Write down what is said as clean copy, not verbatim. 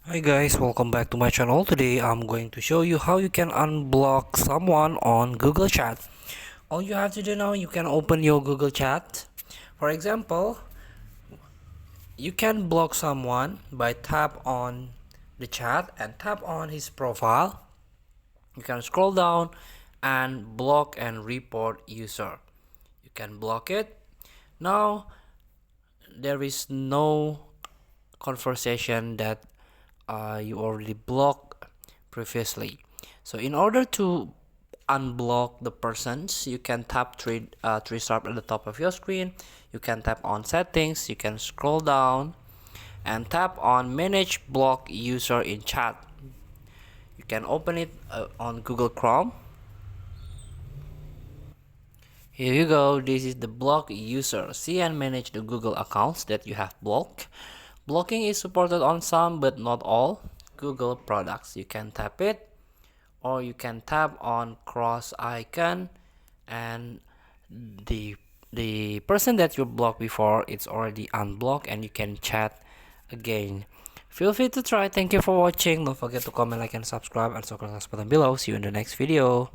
Hi guys, welcome back to my channel. Today I'm going to show you how you can unblock someone on Google Chat. All you have to do now, you can open your Google Chat. For example, you can block someone by tap on the chat and tap on his profile. You can scroll down and block and report user. You can block it. Now there is no conversation that you already blocked previously. So in order to unblock the persons, you can tap three sharp at the top of your screen. You can tap on settings. You can scroll down and tap on manage block user in chat. You can open it on Google Chrome. Here you go. This is the block user. See and manage the Google accounts that you have blocked. Blocking is supported on some but not all Google products. You can tap it, or you can tap on cross icon, and the person that you blocked before, it's already unblocked and you can chat again. Feel free to try. Thank you for watching. Don't forget to comment, like, and subscribe, and click the button below. See you in the next video.